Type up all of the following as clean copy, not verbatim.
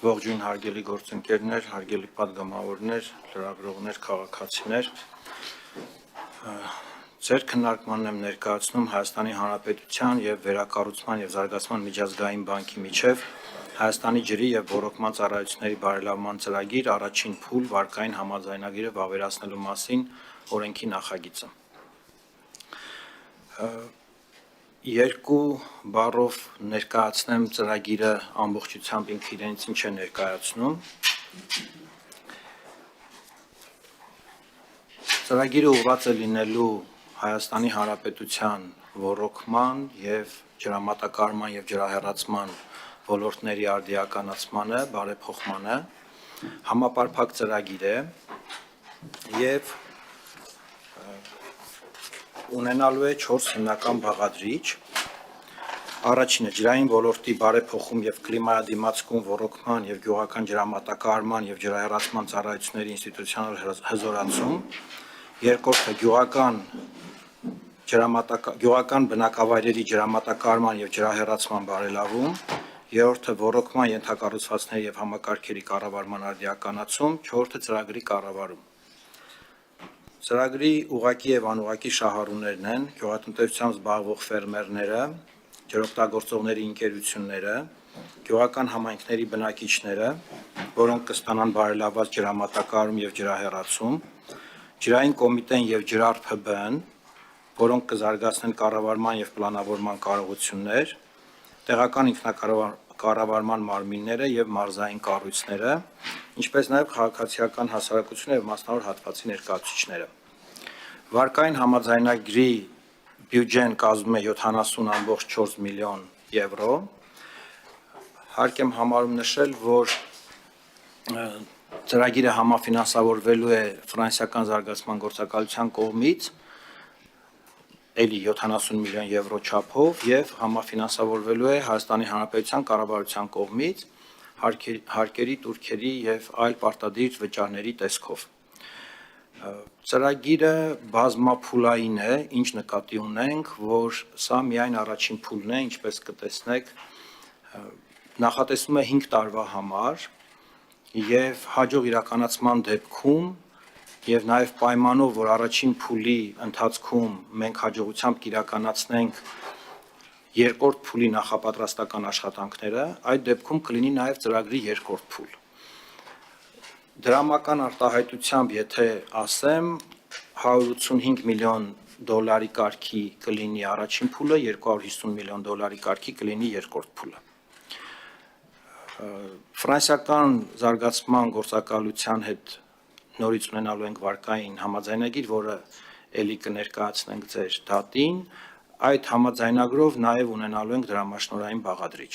Ողջույն հարգելի գործընկերներ, հարգելի պատգամավորներ, լրագրողներ, քաղաքացիներ, ձեր քննարկմանն եմ ներկայացնում Հայաստանի Հանրապետության եւ Վերակառուցման եւ Զարգացման միջազգային բանկի միջև Հայաստանի ջրի եւ ոռոգման ծառայությունների բարելավման ծրագիր առաջին փուլ վարկային համաձայնագիրը վավերացնելու մասին օրենքի նախագիծը։ Երկու բառով ներկայացնեմ ծրագիրը ամբողջությամբ ինքը իրենից ինչ է ներկայացնում։ Ծրագիրը ուղղված է լինելու Հայաստանի Հանրապետության ոռոգման եւ ջրամատակարարման եւ ջրահեռացման ոլորտների արդիականացմանը, բարեփոխմանը, համապարփակ ծրագիր է եւ ունենալու է 4 հիմնական բաղադրիչ։ Առաջինը ջրային ոլորտի բարեփոխում եւ կլիմայադիմացկուն ոռոգման եւ գյուղական ջրամատակարարման եւ ջրահեռացման ծառայությունների ինստիտուցիոնալ հզորացում։ Երկրորդը գյուղական բնակավայրերի ջրամատակարարման եւ ջրահեռացման բարելավում։ Երրորդը ոռոգման ենթակառուցվածքների եւ համակարգերի կառավարման արդիականացում։ Չորրորդը ծրագրի կառավարում։ Ծրագրի ուղղակի եւ անուղղակի շահառուներն են գյուղատնտեսությամբ զբաղվող ֆերմերները, ջրօգտագործողների ընկերությունները, գյուղական համայնքների բնակիչները, որոնք կստանան բարելավված ջրամատակարարում եւ ջրահեռացում, ջրային կոմիտեն եւ ջրար ՓԲ-ն, որոնք կզարգացնեն կառավարման եւ պլանավորման կարողություններ, տեղական ինքնակառավարման մարմինները եւ մարզային կառույցները, ինչպես նաեւ քաղաքացիական հասարակությունը եւ մասնավոր հատվածի ներկայացուցիչները։ Վարկային համաձայնագրի բյուջեն կազմում է 70.4 միլիոն եվրո։ Հարկ եմ համարում նշել, որ ծրագիրը համաֆինանսավորվելու է ֆրանսիական զարգացման գործակալության կողմից էլի 70 միլիոն եվրո չափով եւ համաֆինանսավորվելու է Հայաստանի Հանրապետության կառավարության կողմից հարկերի, տուրքերի եւ այլ պարտադիր վճարների տեսքով։ Ծրագիրը բազմափուլային է, ինչ նկատի ունենք, որ սա միայն առաջին փուլն է, ինչպես կտեսնեք, նախատեսվում է 5 տարվա համար եւ հաջող իրականացման դեպքում եւ նաեւ պայմանով, որ առաջին փուլի ընթացքում մենք հաջողությամբ կիրականացնենք երկրորդ փուլի նախապատրաստական աշխատանքները, այդ դեպքում կլինի նաեւ ծրագրի երկրորդ փուլ։ Դրամական արտահայտությամբ, եթե ասեմ, 185 միլիոն դոլարի կարգի կլինի առաջին փուլը, 250 միլիոն դոլարի կարգի կլինի երկրորդ փուլը։ Ֆրանսիական զարգացման գործակալության հետ նորից ունենալու ենք վարկային համաձայնագիր, որը էլի կներկայացնենք ձեր դատին, այդ համաձայնագրով նաև ունենալու ենք դրամաշնորհային բաղադրիչ։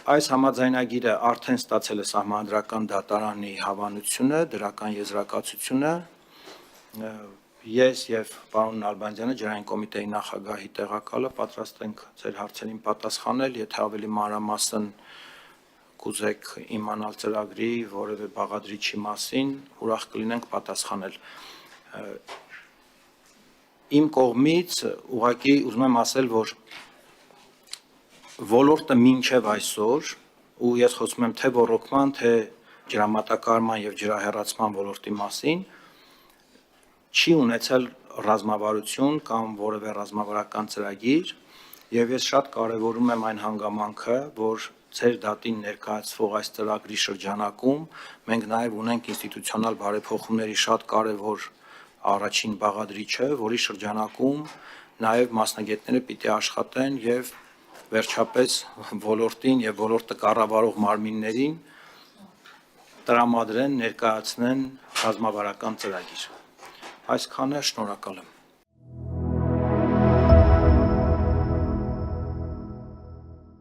Այս համաձայնագիրը արդեն ստացել է Սահմանադրական դատարանի հավանությունը, դրական եզրակացությունը։ Ես եւ պարոն Նալբանդյանը, ջրային կոմիտեի նախագահի տեղակալը, պատրաստ ենք ձեր հարցերին պատասխանել, եթե ավելի մանրամասն կուզեք իմանալ ծրագրի որևէ բաղադրիչի մասին, ուրախ կլինենք պատասխանել։ Իմ կողմից ուղղակի ուզում եմ ասել, որ ոլորտը մինչև այսօր, ու ես խոսում եմ թե ոռոգման, թե ջրամատակարարման եւ ջրահեռացման ոլորտի մասին, չի ունեցել ռազմավարություն կամ որևէ ռազմավարական ծրագիր, եւ ես շատ կարեւորում եմ այն հանգամանքը, որ ձեր դատին ներկայացվող այս ծրագրի շրջանակում մենք նաեւ ունենք ինստիտուցիոնալ բարեփոխումների շատ կարեւոր առաջին բաղադրիչը, որի շրջանակում նաեւ մասնագետները պիտի աշխատեն եւ վերջապես ոլորտին եւ ոլորտը կառավարող մարմիններին տրամադրեն, ներկայացնեն ռազմավարական ծրագիր։ Այսքանը, շնորհակալ եմ։